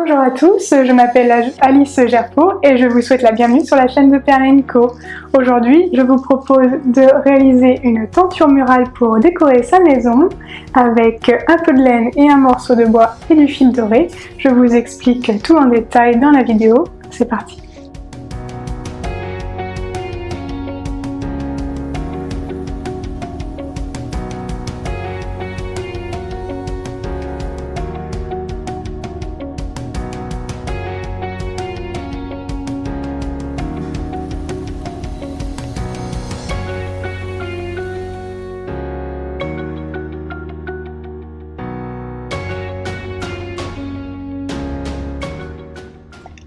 Bonjour à tous, je m'appelle Alice Gerpeau et je vous souhaite la bienvenue sur la chaîne de Perle & Co. Aujourd'hui, je vous propose de réaliser une tenture murale pour décorer sa maison avec un peu de laine et un morceau de bois et du fil doré. Je vous explique tout en détail dans la vidéo. C'est parti!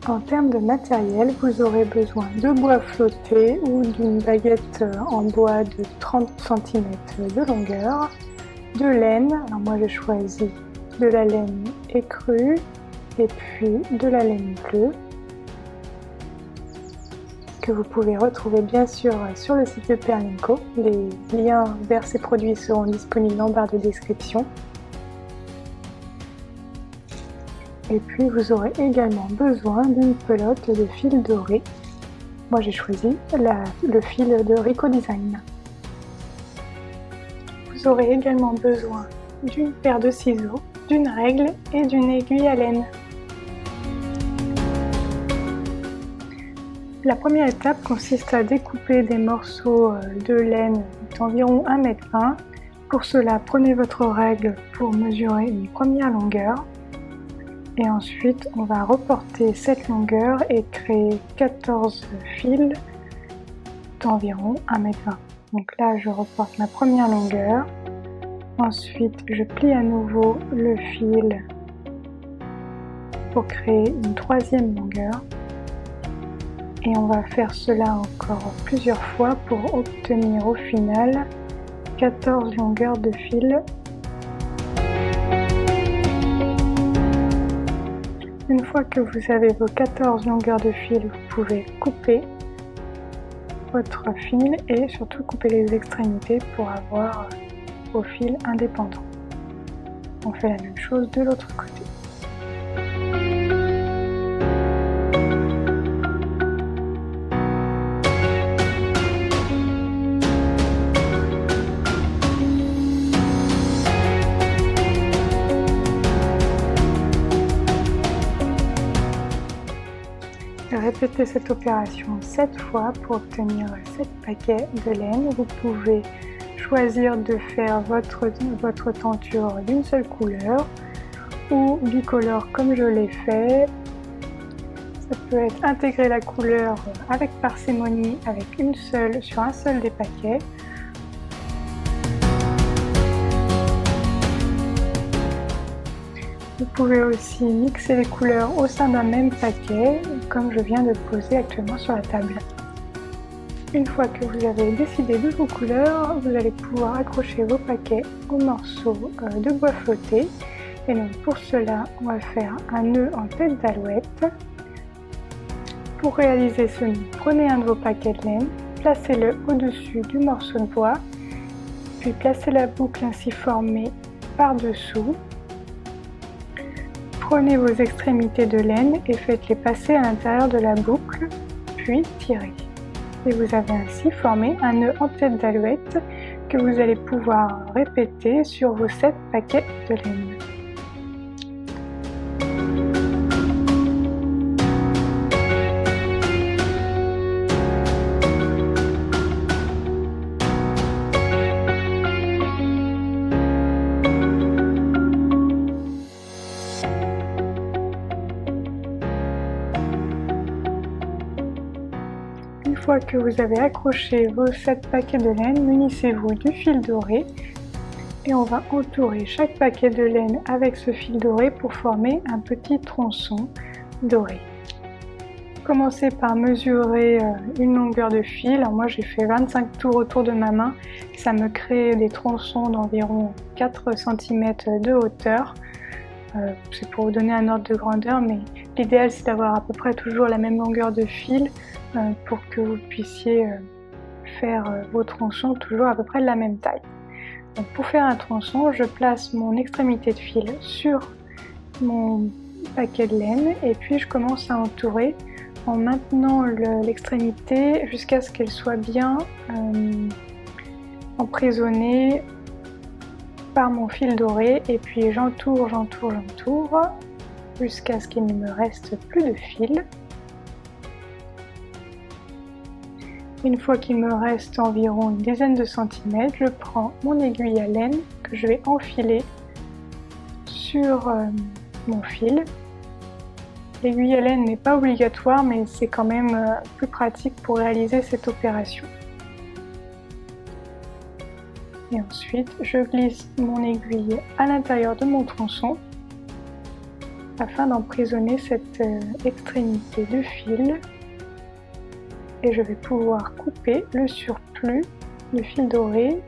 En termes de matériel, vous aurez besoin de bois flotté ou d'une baguette en bois de 30 cm de longueur, de laine, alors moi j'ai choisi de la laine écrue et puis de la laine bleue que vous pouvez retrouver bien sûr sur le site de Perle & Co. Les liens vers ces produits seront disponibles en barre de description. Et puis vous aurez également besoin d'une pelote de fil doré. Moi j'ai choisi le fil de Rico Design. Vous aurez également besoin d'une paire de ciseaux, d'une règle et d'une aiguille à laine. La première étape consiste à découper des morceaux de laine d'environ 1,20 m. Pour cela, prenez votre règle pour mesurer une première longueur. Et ensuite, on va reporter cette longueur et créer 14 fils d'environ 1,20 m. Donc là, je reporte ma première longueur. Ensuite, je plie à nouveau le fil pour créer une troisième longueur. Et on va faire cela encore plusieurs fois pour obtenir au final 14 longueurs de fil. Une fois que vous avez vos 14 longueurs de fil, vous pouvez couper votre fil et surtout couper les extrémités pour avoir vos fils indépendants. On fait la même chose de l'autre côté. Répétez cette opération 7 fois pour obtenir 7 paquets de laine. Vous pouvez choisir de faire votre tenture d'une seule couleur ou bicolore comme je l'ai fait. Ça peut être intégrer la couleur avec parcimonie sur un seul des paquets. Vous pouvez aussi mixer les couleurs au sein d'un même paquet, comme je viens de poser actuellement sur la table. Une fois que vous avez décidé de vos couleurs, vous allez pouvoir accrocher vos paquets aux morceaux de bois flotté. Et donc pour cela, on va faire un nœud en tête d'alouette. Pour réaliser ce nœud, prenez un de vos paquets de laine, placez-le au-dessus du morceau de bois, puis placez la boucle ainsi formée par-dessous. Prenez vos extrémités de laine et faites-les passer à l'intérieur de la boucle, puis tirez. Et vous avez ainsi formé un nœud en tête d'alouette que vous allez pouvoir répéter sur vos 7 paquets de laine. Une fois que vous avez accroché vos 7 paquets de laine, munissez-vous du fil doré et on va entourer chaque paquet de laine avec ce fil doré pour former un petit tronçon doré. Commencez par mesurer une longueur de fil. Alors moi j'ai fait 25 tours autour de ma main. Ça me crée des tronçons d'environ 4 cm de hauteur. C'est pour vous donner un ordre de grandeur, mais l'idéal c'est d'avoir à peu près toujours la même longueur de fil pour que vous puissiez faire vos tronçons toujours à peu près de la même taille. Donc pour faire un tronçon, je place mon extrémité de fil sur mon paquet de laine et puis je commence à entourer en maintenant l'extrémité jusqu'à ce qu'elle soit bien emprisonnée par mon fil doré et puis j'entoure jusqu'à ce qu'il ne me reste plus de fil. Une fois qu'il me reste environ une dizaine de centimètres, je prends mon aiguille à laine que je vais enfiler sur mon fil. L'aiguille à laine n'est pas obligatoire, mais c'est quand même plus pratique pour réaliser cette opération. Et ensuite, je glisse mon aiguille à l'intérieur de mon tronçon afin d'emprisonner cette extrémité de fil. Et je vais pouvoir couper le surplus de fil doré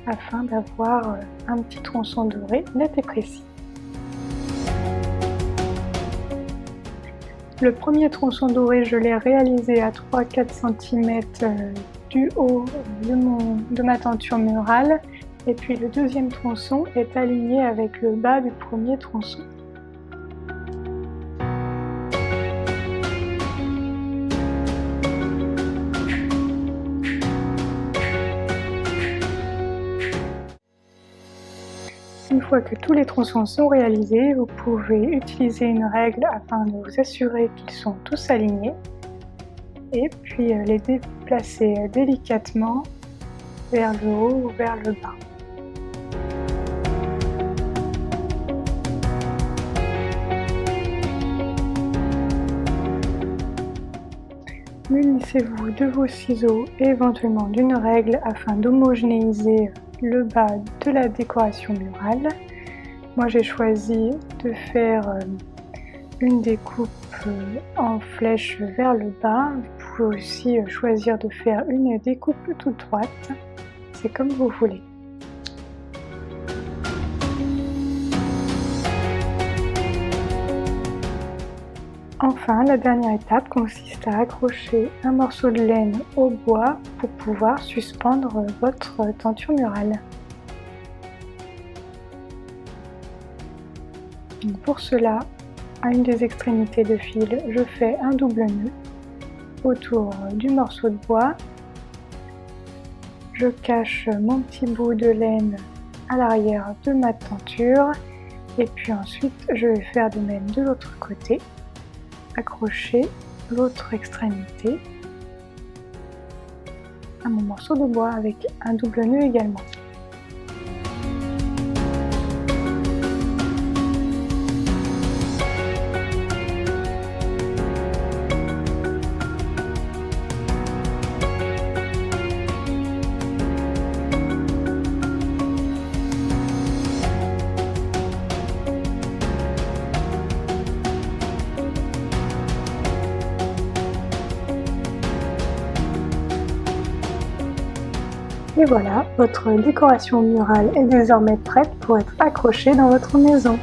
afin d'avoir un petit tronçon doré net et précis. Le premier tronçon doré, je l'ai réalisé à 3-4 cm du haut de ma tenture murale et puis le deuxième tronçon est aligné avec le bas du premier tronçon. Une fois que tous les tronçons sont réalisés, vous pouvez utiliser une règle afin de vous assurer qu'ils sont tous alignés et puis les déplacer délicatement vers le haut ou vers le bas. Munissez-vous de vos ciseaux et éventuellement d'une règle afin d'homogénéiser le bas de la décoration murale. Moi j'ai choisi de faire une découpe en flèche vers le bas. Vous pouvez aussi choisir de faire une découpe toute droite. C'est comme vous voulez. Enfin, la dernière étape consiste à accrocher un morceau de laine au bois pour pouvoir suspendre votre tenture murale. Pour cela, à une des extrémités de fil, je fais un double nœud autour du morceau de bois. Je cache mon petit bout de laine à l'arrière de ma tenture et puis ensuite je vais faire de même de l'autre côté. Accrocher l'autre extrémité à mon morceau de bois avec un double nœud également. Et voilà, votre décoration murale est désormais prête pour être accrochée dans votre maison.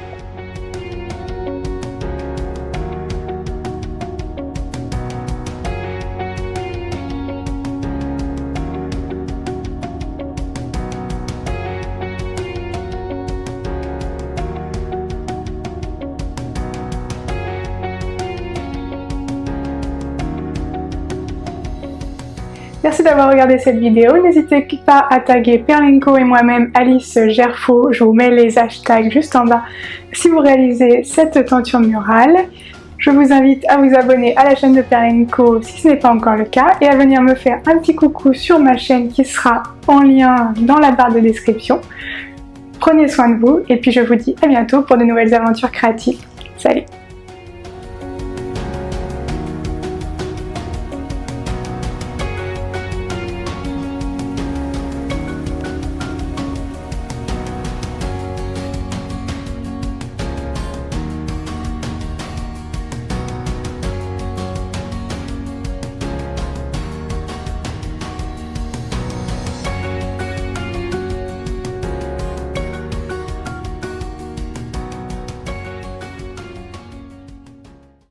Merci d'avoir regardé cette vidéo, n'hésitez pas à taguer Perlenco et moi-même Alice Gerfaud, je vous mets les hashtags juste en bas si vous réalisez cette tenture murale. Je vous invite à vous abonner à la chaîne de Perlenco si ce n'est pas encore le cas et à venir me faire un petit coucou sur ma chaîne qui sera en lien dans la barre de description. Prenez soin de vous et puis je vous dis à bientôt pour de nouvelles aventures créatives. Salut!